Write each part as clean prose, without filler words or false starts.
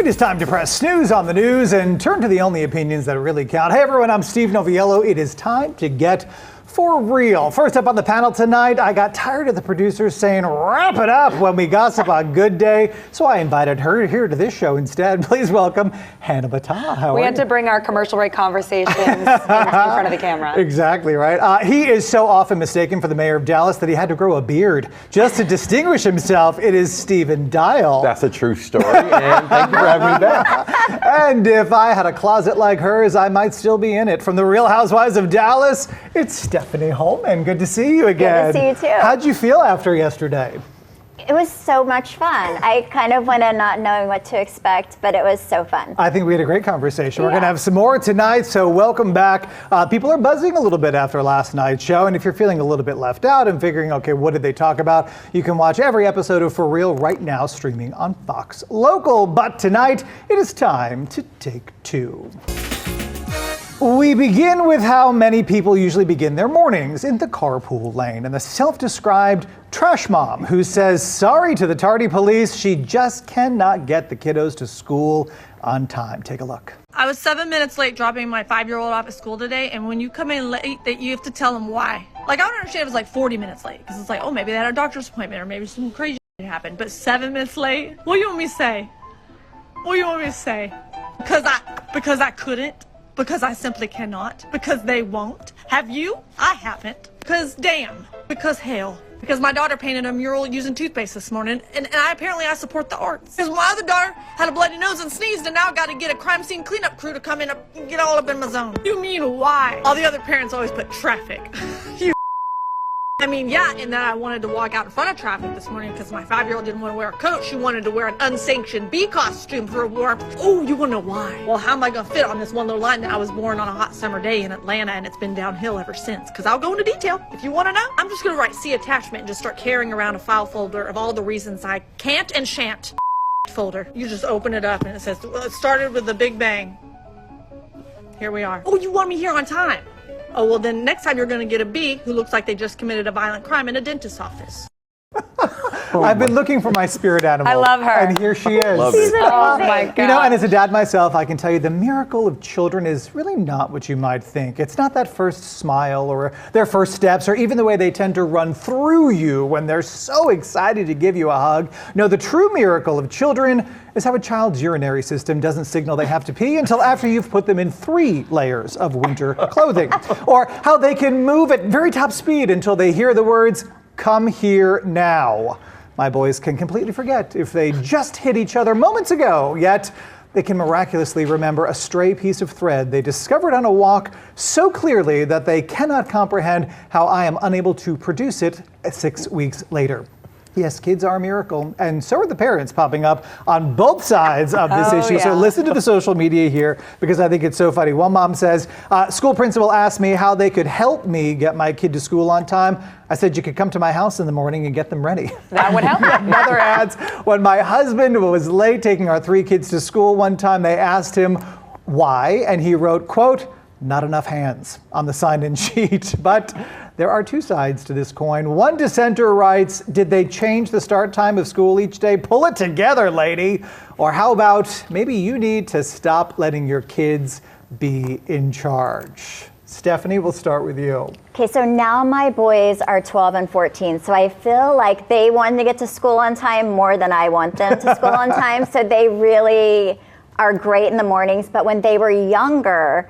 It is time to press snooze on the news and turn to the only opinions that really count. Hey everyone, I'm Steve Noviello. It is time to get for real. First up on the panel tonight, I got tired of the producers saying wrap it up when we gossip on Good Day, so I invited her here to this show instead. Please welcome Hanna Battah. How are you? We had to bring our commercial break conversations in front of the camera. Exactly right. He is so often mistaken for the mayor of Dallas that he had to grow a beard just to distinguish himself. It is Steve Noviello. That's a true story, and thank you for having me back. And if I had a closet like hers, I might still be in it. From the Real Housewives of Dallas, it's Stephanie Hollman. Good to see you again. Good to see you too. How'd you feel after yesterday? It was so much fun. I kind of went in not knowing what to expect, but it was so fun. I think we had a great conversation. Yeah. We're going to have some more tonight, so welcome back. People are buzzing a little bit after last night's show, and if you're feeling a little bit left out and figuring, okay, what did they talk about? You can watch every episode of For Real right now streaming on Fox Local. But tonight, it is time to take two. We begin with how many people usually begin their mornings, in the carpool lane, and the self-described trash mom who says sorry to the tardy police. She just cannot get the kiddos to school on time. Take a look. I was 7 minutes late dropping my 5-year-old off at school today, and when you come in late, that you have to tell them why. Like, I don't understand if it's like 40 minutes late, because it's like, oh, maybe they had a doctor's appointment, or maybe some crazy shit happened. But 7 minutes late? What do you want me to say? What do you want me to say? Because I couldn't? Because I simply cannot? Because they won't? Have you? I haven't. Because damn. Because hell. Because my daughter painted a mural using toothpaste this morning, and I support the arts. Because my other daughter had a bloody nose and sneezed, and now I got to get a crime scene cleanup crew to come in and get all up in my zone. You mean why? All the other parents always put traffic. I mean, yeah, and then I wanted to walk out in front of traffic this morning because my 5-year-old didn't want to wear a coat. She wanted to wear an unsanctioned bee costume for a warm. Oh, you want to know why? Well, how am I going to fit on this one little line that I was born on a hot summer day in Atlanta, and it's been downhill ever since? Because I'll go into detail if you want to know. I'm just going to write C attachment and just start carrying around a file folder of all the reasons I can't and shan't folder. You just open it up and it says, well, it started with the Big Bang. Here we are. Oh, you want me here on time? Oh, well, then next time you're going to get a bee who looks like they just committed a violent crime in a dentist's office. I've been looking for my spirit animal. I love her. And here she is. Love it. Oh my God. You know, and as a dad myself, I can tell you the miracle of children is really not what you might think. It's not that first smile or their first steps or even the way they tend to run through you when they're so excited to give you a hug. No, the true miracle of children is how a child's urinary system doesn't signal they have to pee until after you've put them in 3 layers of winter clothing. Or how they can move at very top speed until they hear the words, "Come here now." My boys can completely forget if they just hit each other moments ago, yet they can miraculously remember a stray piece of thread they discovered on a walk so clearly that they cannot comprehend how I am unable to produce it 6 weeks later. Yes, kids are a miracle, and so are the parents popping up on both sides of this issue. Yeah. So listen to the social media here because I think it's so funny. One mom says, school principal asked me how they could help me get my kid to school on time. I said you could come to my house in the morning and get them ready. That would help. Another adds, when my husband was late taking our 3 kids to school one time, they asked him why, and he wrote, quote, "Not enough hands," on the sign-in sheet. But there are 2 sides to this coin. One dissenter writes, did they change the start time of school each day? Pull it together, lady. Or how about maybe you need to stop letting your kids be in charge? Stephanie, we'll start with you. Okay, so now my boys are 12 and 14, so I feel like they want to get to school on time more than I want them to school on time, so they really are great in the mornings. But when they were younger,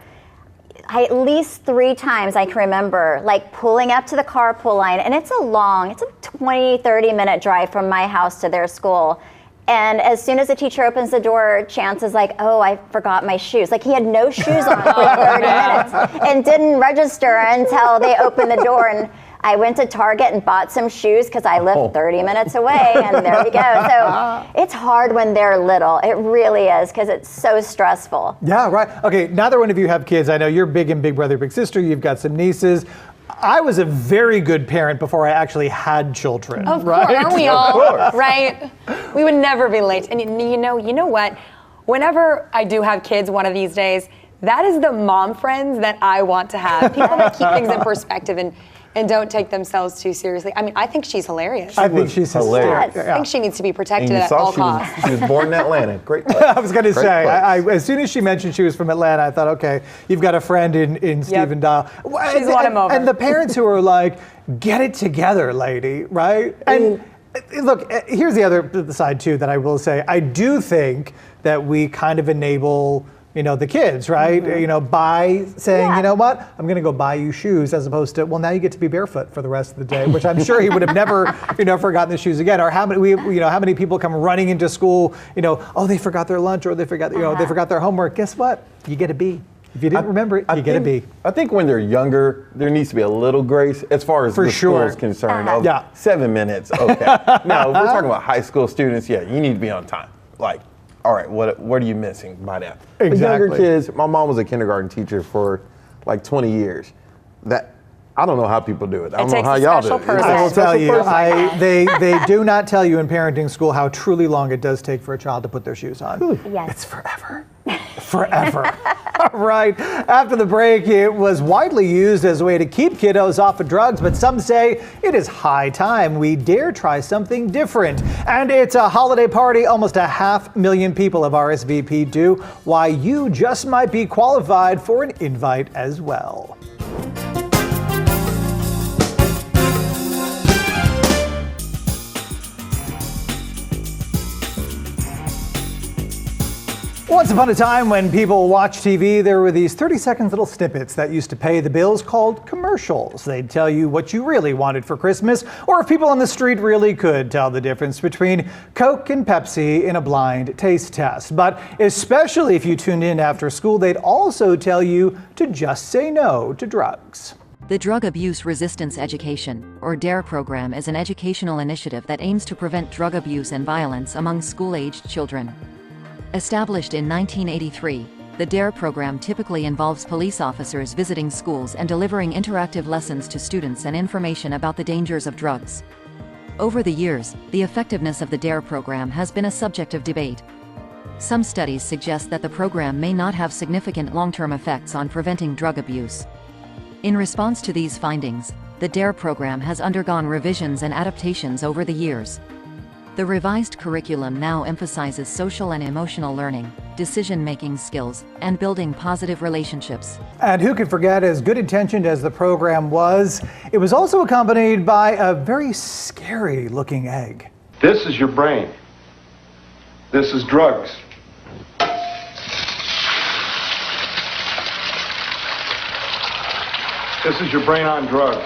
at least 3 times I can remember like pulling up to the carpool line, and it's a 20, 30-minute drive from my house to their school. And as soon as the teacher opens the door, Chance is like, oh, I forgot my shoes. Like he had no shoes on for 30 minutes and didn't register until they opened the door. And I went to Target and bought some shoes because I live 30 minutes away, and there we go. So it's hard when they're little. It really is, because it's so stressful. Yeah, right. Okay, neither one of you have kids. I know you're big in Big Brother, Big Sister. You've got some nieces. I was a very good parent before I actually had children. Of right? course, aren't we all? Right? We would never be late. And you know what? Whenever I do have kids one of these days, that is the mom friends that I want to have. People that keep things in perspective. And and don't take themselves too seriously. I mean, I think she's hilarious. I think she's hilarious. I think she needs to be And protected you at saw all she was, costs. she was born in Atlanta. Great place. I was going to Great say, place. as soon as she mentioned she was from Atlanta, I thought, okay, you've got a friend in Stephen Dial. She's won him over. And the parents who are like, get it together, lady, right? And look, here's the other side too that I will say. I do think that we kind of enable the kids, right? By saying, you know what, I'm going to go buy you shoes, as opposed to, well, now you get to be barefoot for the rest of the day, which I'm sure he would have never, forgotten the shoes again. Or how many people come running into school, oh, they forgot their lunch, or they forgot, they forgot their homework. Guess what? You get a B. If you didn't remember it, you get a B. I think when they're younger, there needs to be a little grace as far as the school is concerned. Of 7 minutes, okay. Now, if we're talking about high school students, yeah, you need to be on time. Like, all right, what are you missing by now? Exactly. With younger kids, my mom was a kindergarten teacher for like 20 years. I don't know how people do it. I don't know how y'all do it. I will tell you, they do not tell you in parenting school how truly long it does take for a child to put their shoes on. Yes. It's forever. Forever. Right. After the break, it was widely used as a way to keep kiddos off of drugs, but some say it is high time we dare try something different. And it's a holiday party almost 500,000 people have RSVP'd to. Why you just might be qualified for an invite as well. Once upon a time when people watched TV, there were these 30-second little snippets that used to pay the bills called commercials. They'd tell you what you really wanted for Christmas, or if people on the street really could tell the difference between Coke and Pepsi in a blind taste test. But especially if you tuned in after school, they'd also tell you to just say no to drugs. The Drug Abuse Resistance Education, or D.A.R.E program, is an educational initiative that aims to prevent drug abuse and violence among school-aged children. Established in 1983, the D.A.R.E program typically involves police officers visiting schools and delivering interactive lessons to students and information about the dangers of drugs. Over the years, the effectiveness of the D.A.R.E program has been a subject of debate. Some studies suggest that the program may not have significant long-term effects on preventing drug abuse. In response to these findings, the D.A.R.E program has undergone revisions and adaptations over the years. The revised curriculum now emphasizes social and emotional learning, decision-making skills, and building positive relationships. And who could forget, as good-intentioned as the program was, it was also accompanied by a very scary-looking egg. This is your brain. This is drugs. This is your brain on drugs.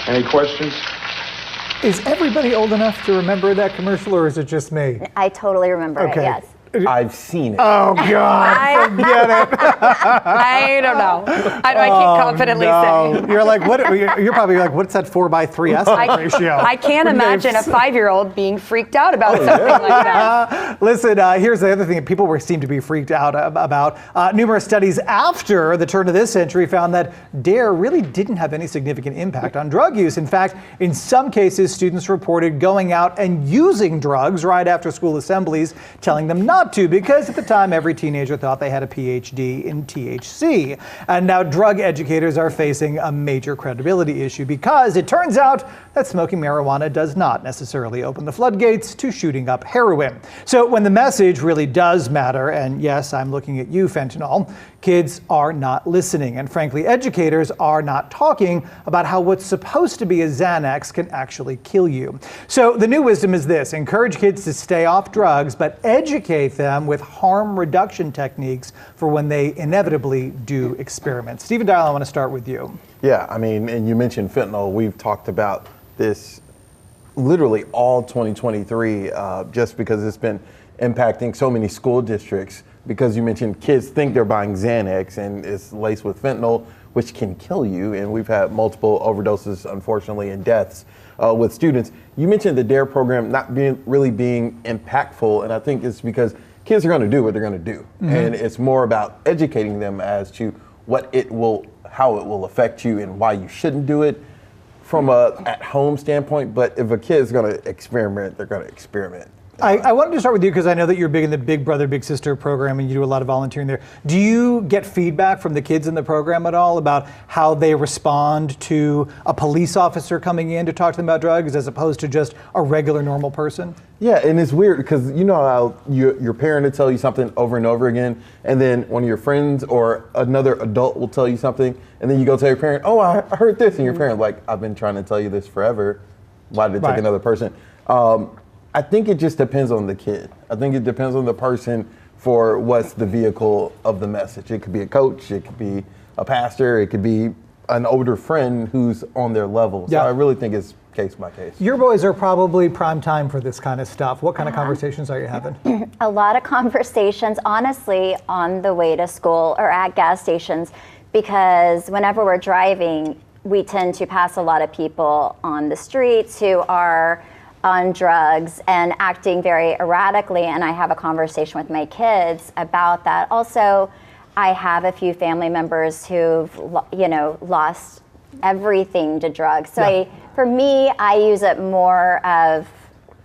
Any questions? Is everybody old enough to remember that commercial, or is it just me? I totally remember it, yes. I've seen it. Oh, God, forget it. I don't know. I can't confidently say. You're like, what? You're probably like, what's that 4:3 aspect ratio? I can't imagine a 5-year-old being freaked out about something like that. Listen, here's the other thing that people seem to be freaked out about. Numerous studies after the turn of this century found that D.A.R.E really didn't have any significant impact on drug use. In fact, in some cases, students reported going out and using drugs right after school assemblies, telling them not to, because at the time every teenager thought they had a PhD in THC. And now drug educators are facing a major credibility issue, because it turns out that smoking marijuana does not necessarily open the floodgates to shooting up heroin. So when the message really does matter, and yes, I'm looking at you, fentanyl, kids are not listening. And frankly, educators are not talking about how what's supposed to be a Xanax can actually kill you. So the new wisdom is this: encourage kids to stay off drugs, but educate them with harm reduction techniques for when they inevitably do experiment. Stephen Dial, I want to start with you. Yeah, I mean, and you mentioned fentanyl. We've talked about this literally all 2023, just because it's been impacting so many school districts, because you mentioned kids think they're buying Xanax and it's laced with fentanyl, which can kill you. And we've had multiple overdoses, unfortunately, and deaths with students. You mentioned the D.A.R.E program not really being impactful, and I think it's because kids are going to do what they're going to do. Mm-hmm. And it's more about educating them as to how it will affect you and why you shouldn't do it from a at-home standpoint. But if a kid's going to experiment, they're going to experiment. I wanted to start with you because I know that you're big in the Big Brother, Big Sister program and you do a lot of volunteering there. Do you get feedback from the kids in the program at all about how they respond to a police officer coming in to talk to them about drugs as opposed to just a regular normal person? Yeah, and it's weird because you know how your parent will tell you something over and over again, and then one of your friends or another adult will tell you something, and then you go tell your parent, oh, I heard this, and your parent like, I've been trying to tell you this forever. Why did it take another person? I think it just depends on the kid. I think it depends on the person for what's the vehicle of the message. It could be a coach, it could be a pastor, it could be an older friend who's on their level. So I really think it's case by case. Your boys are probably prime time for this kind of stuff. What kind of conversations are you having? A lot of conversations, honestly, on the way to school or at gas stations, because whenever we're driving, we tend to pass a lot of people on the streets who are on drugs and acting very erratically, and I have a conversation with my kids about that. Also, I have a few family members who've, lost everything to drugs. So for me, I use it more of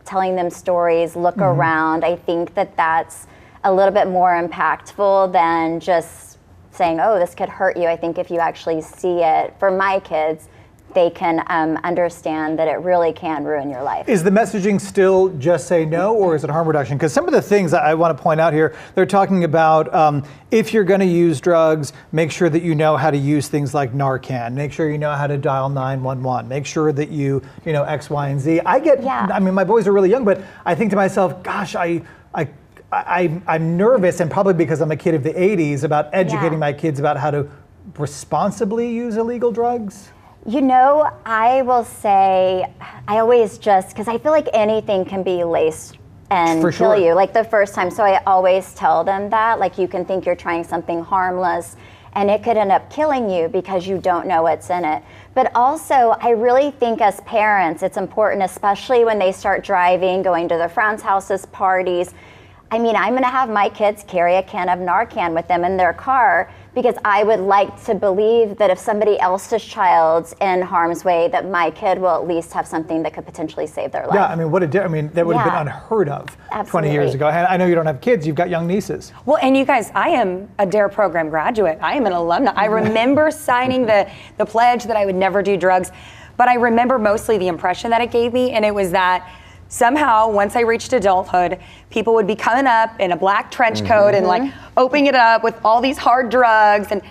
telling them stories, look around. I think that that's a little bit more impactful than just saying, oh, this could hurt you. I think if you actually see it, for my kids, they can understand that it really can ruin your life. Is the messaging still just say no, or is it harm reduction? Because some of the things I want to point out here, they're talking about if you're going to use drugs, make sure that you know how to use things like Narcan. Make sure you know how to dial 911. Make sure that you know X, Y, and Z. I mean, my boys are really young, but I think to myself, gosh, I'm nervous, and probably because I'm a kid of the 80s, about educating my kids about how to responsibly use illegal drugs. You know, I will say, I always because I feel like anything can be laced and kill you, like the first time. So I always tell them that, like, you can think you're trying something harmless and it could end up killing you because you don't know what's in it. But also, I really think as parents, it's important, especially when they start driving, going to their friends' houses, parties. I mean, I'm gonna have my kids carry a can of Narcan with them in their car, because I would like to believe that if somebody else's child's in harm's way, that my kid will at least have something that could potentially save their life. Yeah, I mean, that would have been unheard of 20 years ago. I know you don't have kids, you've got young nieces. Well, and you guys, I am a D.A.R.E program graduate. I am an alumna. I remember signing the pledge that I would never do drugs, but I remember mostly the impression that it gave me, and it was that somehow, once I reached adulthood, people would be coming up in a black trench coat and like opening it up with all these hard drugs. And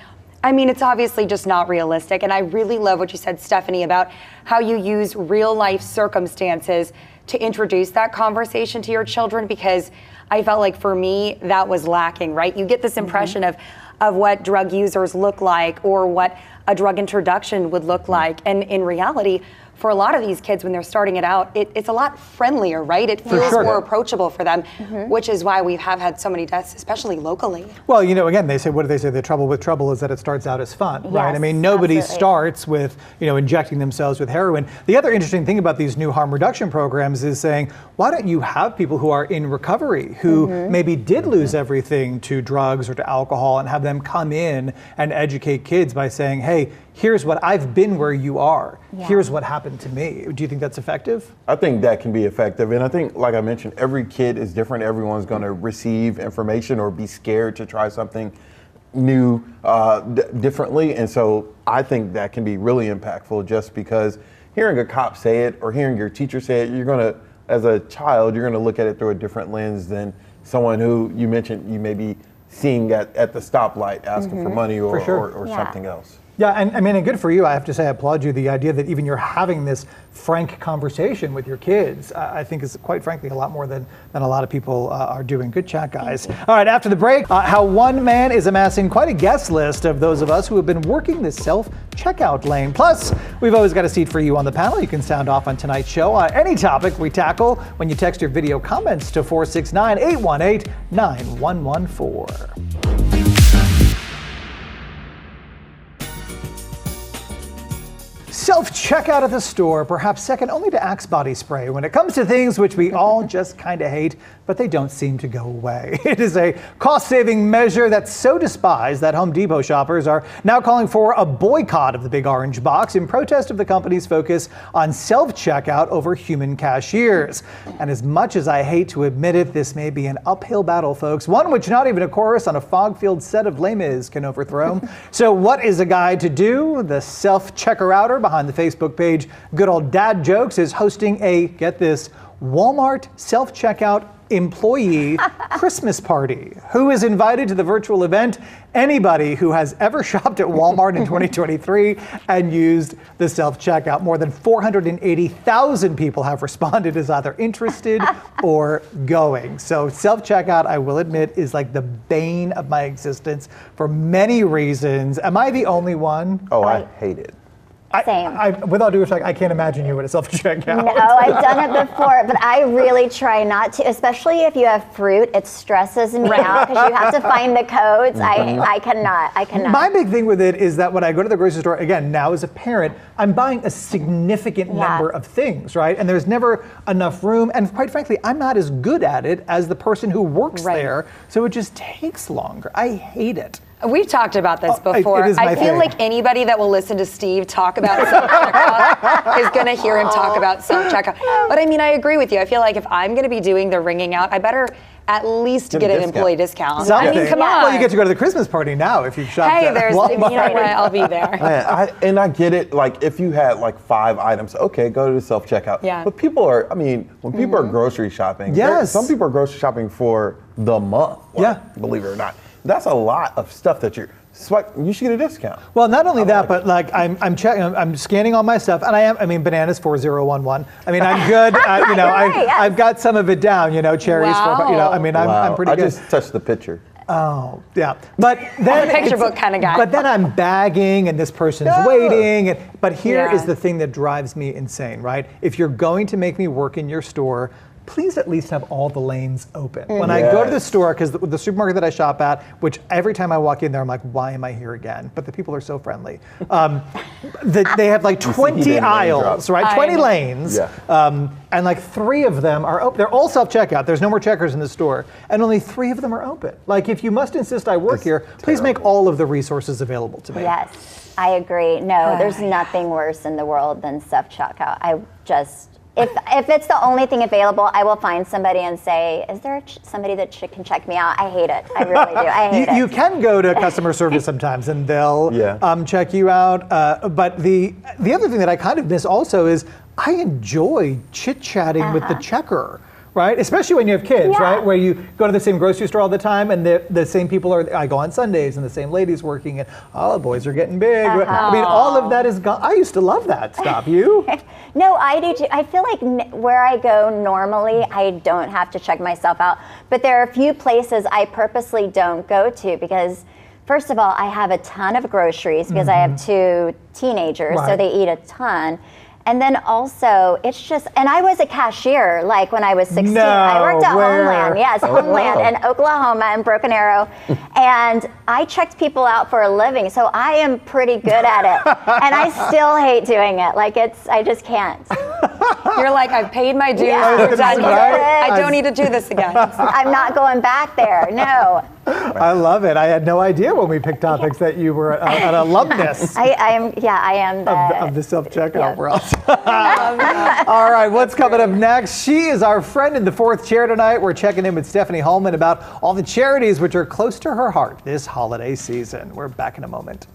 I mean, it's obviously just not realistic. And I really love what you said, Stephanie, about how you use real life circumstances to introduce that conversation to your children, because I felt like for me, that was lacking, right? You get this impression of what drug users look like or what a drug introduction would look like. And in reality, for a lot of these kids, when they're starting it out, it's a lot friendlier, right? It feels more approachable for them, which is why we have had so many deaths, especially locally. Well, again, they say, what do they say? The trouble with trouble is that it starts out as fun, right? I mean, nobody starts with, injecting themselves with heroin. The other interesting thing about these new harm reduction programs is saying, why don't you have people who are in recovery, who maybe did lose everything to drugs or to alcohol, and have them come in and educate kids by saying, hey, here's what I've been where you are. Here's what happened to me. Do you think that's effective? I think that can be effective. And I think, like I mentioned, every kid is different. Everyone's going to receive information or be scared to try something new differently. And so I think that can be really impactful, just because hearing a cop say it or hearing your teacher say it, you're going to, as a child, you're going to look at it through a different lens than someone who you mentioned you may be seeing at the stoplight asking for money or something else. Yeah, and I mean, and good for you. I have to say, I applaud you. The idea that even you're having this frank conversation with your kids, I think is quite frankly a lot more than a lot of people are doing. Good chat, guys. All right, after the break, how one man is amassing quite a guest list of those of us who have been working the self-checkout lane. Plus, we've always got a seat for you on the panel. You can sound off on tonight's show. Any topic we tackle when you text your video comments to 469-818-9114. Self-checkout at the store, perhaps second only to Axe body spray when it comes to things which we all just kind of hate, but they don't seem to go away. It is a cost-saving measure that's so despised that Home Depot shoppers are now calling for a boycott of the big orange box in protest of the company's focus on self-checkout over human cashiers. And as much as I hate to admit it, this may be an uphill battle, folks, one which not even a chorus on a fog-filled set of Les Mis can overthrow. So what is a guide to do? The self-checker-outer behind the Facebook page Good Old Dad Jokes is hosting a, get this, Walmart self-checkout employee Christmas party. Who is invited to the virtual event? Anybody who has ever shopped at Walmart in 2023 and used the self-checkout. More than 480,000 people have responded as either interested or going. So self-checkout, I will admit, is like the bane of my existence for many reasons. Am I the only one? Oh, I hate it. Same. With all due respect, I can't imagine you at a self-checkout. No, I've done it before, but I really try not to, especially if you have fruit. It stresses me out because you have to find the codes. I cannot. My big thing with it is that when I go to the grocery store, again, now as a parent, I'm buying a significant number of things, right? And there's never enough room. And quite frankly, I'm not as good at it as the person who works there. So it just takes longer. I hate it. We've talked about this before. I feel like anybody that will listen to Steve talk about self-checkout is going to hear him talk about self-checkout. But I mean, I agree with you. I feel like if I'm going to be doing the ringing out, I better at least get an employee discount. Something. I mean, come on. Well, you get to go to the Christmas party now if you've shopped at Walmart. You know what? I'll be there. Man, I get it. Like, if you had like 5 items, okay, go to the self-checkout. Yeah. But people are, I mean, when people are grocery shopping, some people are grocery shopping for the month. Believe it or not. That's a lot of stuff that you should get a discount. Well, not only that, but like I'm checking, I'm scanning all my stuff, and I mean, bananas 4011. I mean, I'm good. I've got some of it down. You know, cherries. I mean, I'm pretty good. I just touched the picture. Oh, yeah. But then I'm a picture book kind of guy. But then I'm bagging, and this person's waiting. But here is the thing that drives me insane, right? If you're going to make me work in your store, please at least have all the lanes open. When I go to the store, because the supermarket that I shop at, which every time I walk in there, I'm like, why am I here again? But the people are so friendly. They have like 20 aisles, right? 20 lanes. And like 3 of them are open. They're all self-checkout. There's no more checkers in the store. And only 3 of them are open. Like, if you must insist I work here, please make all of the resources available to me. Yes, I agree. No, there's nothing worse in the world than self-checkout. If it's the only thing available, I will find somebody and say, is there somebody that can check me out? I hate it. I really do. I hate it. You can go to customer service sometimes and they'll check you out. But the other thing that I kind of miss also is I enjoy chit-chatting with the checker. Right? Especially when you have kids, right? Where you go to the same grocery store all the time and the same people I go on Sundays and the same ladies working and the boys are getting big. I mean, all of that is gone. I used to love that stuff. You? No, I do too. I feel like where I go normally, I don't have to check myself out. But there are a few places I purposely don't go to because, first of all, I have a ton of groceries because I have 2 teenagers, so they eat a ton. And then also, it's just, and I was a cashier, like when I was 16. No, I worked at where? Homeland, Homeland in Oklahoma and Broken Arrow. And I checked people out for a living, so I am pretty good at it. And I still hate doing it. Like, I just can't. You're like, I've paid my dues. I don't need to do this again. I'm not going back there, no. I love it. I had no idea when we picked topics that you were an alumnus. I am of the self-checkout world. All right, what's coming up next? She is our friend in the 4th chair tonight. We're checking in with Stephanie Hollman about all the charities which are close to her heart this holiday season. We're back in a moment.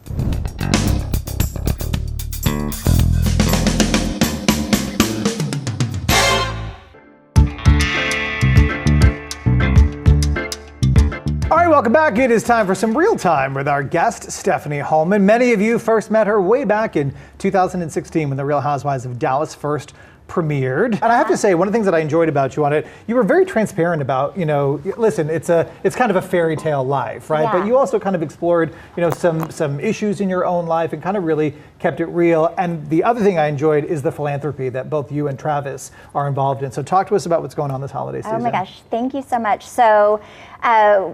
All right, welcome back. It is time for some real time with our guest, Stephanie Hollman. Many of you first met her way back in 2016 when the Real Housewives of Dallas first premiered. And I have to say, one of the things that I enjoyed about you on it, you were very transparent about, listen, it's kind of a fairy tale life, right? Yeah. But you also kind of explored, some issues in your own life and kind of really kept it real. And the other thing I enjoyed is the philanthropy that both you and Travis are involved in. So talk to us about what's going on this holiday season. Oh my gosh, thank you so much. So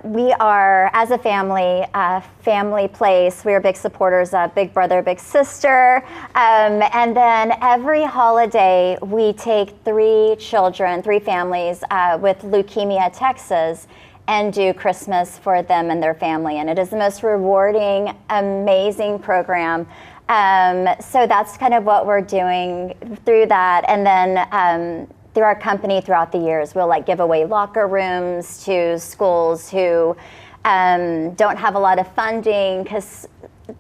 We are, as a family place. We are big supporters of Big Brother, Big Sister. And then every holiday, we take 3 families with Leukemia, Texas, and do Christmas for them and their family. And it is the most rewarding, amazing program. So that's kind of what we're doing through that. And then through our company throughout the years, we'll like give away locker rooms to schools who don't have a lot of funding, because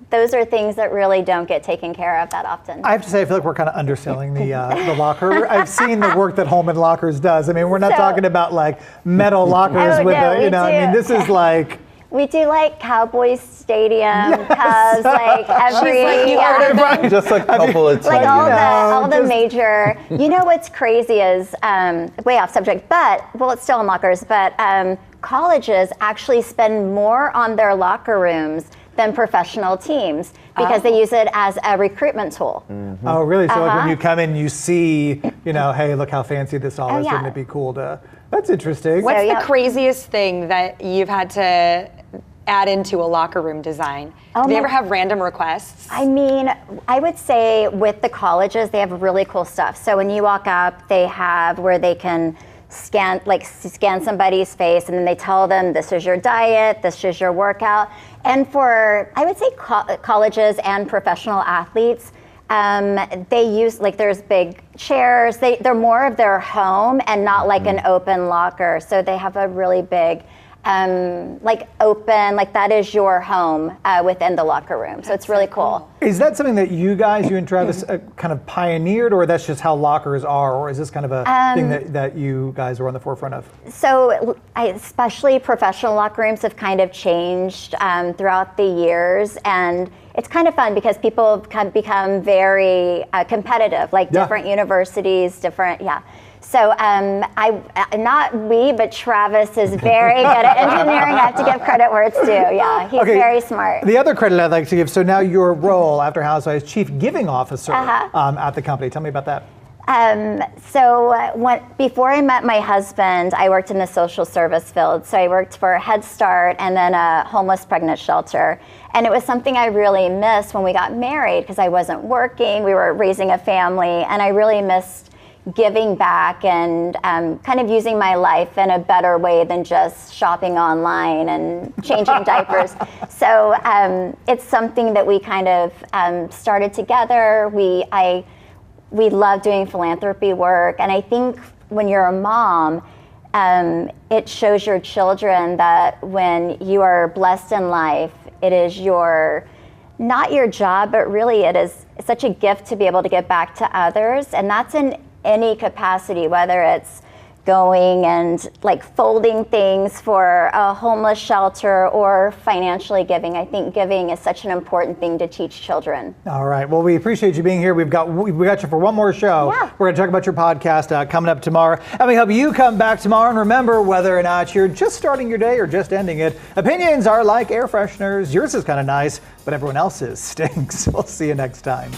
those are things that really don't get taken care of that often. I have to say, I feel like we're kind of underselling the locker. I've seen the work that Holman Lockers does. I mean, we're not talking about like metal lockers with the, you know, I mean, this is like. We do like Cowboys Stadium, Cubs, like every, Right, just a couple of times. Like all the major. You know what's crazy is, way off subject, but, well, it's still in lockers, but colleges actually spend more on their locker rooms than professional teams, because they use it as a recruitment tool. Mm-hmm. Oh, really? So like when you come in, you see, you know, hey, look how fancy this all is. yeah. Wouldn't it be cool to? That's interesting. What's So, the craziest thing that you've had to add into a locker room design? Do they ever have random requests? I mean, I would say with the colleges, they have really cool stuff. So when you walk up, they have where they can scan somebody's face, and then they tell them, this is your diet, this is your workout. And for, I would say, colleges and professional athletes, they use, like, there's big chairs. They're more of their home and not like an open locker. So they have a really big, like open, like that is your home within the locker room. So it's really cool. Is that something that you and Travis kind of pioneered, or that's just how lockers are, or is this kind of a thing that you guys are on the forefront of? So especially professional locker rooms have kind of changed throughout the years, and it's kind of fun because people have become very competitive, like different universities, So but Travis is very good at engineering. I have to give credit where it's due. Yeah, he's very smart. The other credit I'd like to give, so now your role after Housewives, Chief Giving Officer at the company. Tell me about that. Before I met my husband, I worked in the social service field. So I worked for Head Start and then a homeless pregnant shelter. And it was something I really missed when we got married, because I wasn't working. We were raising a family, and I really missed giving back and kind of using my life in a better way than just shopping online and changing diapers. So it's something that we kind of started together. We love doing philanthropy work, and I think when you're a mom, it shows your children that when you are blessed in life, it is not your job, but really it is such a gift to be able to give back to others, and that's in any capacity, whether it's going and like folding things for a homeless shelter or financially giving. I think giving is such an important thing to teach children. All right. Well, we appreciate you being here. We got you for one more show. Yeah. We're going to talk about your podcast coming up tomorrow. And we hope you come back tomorrow. And remember, whether or not you're just starting your day or just ending it, opinions are like air fresheners. Yours is kind of nice, but everyone else's stinks. We'll see you next time.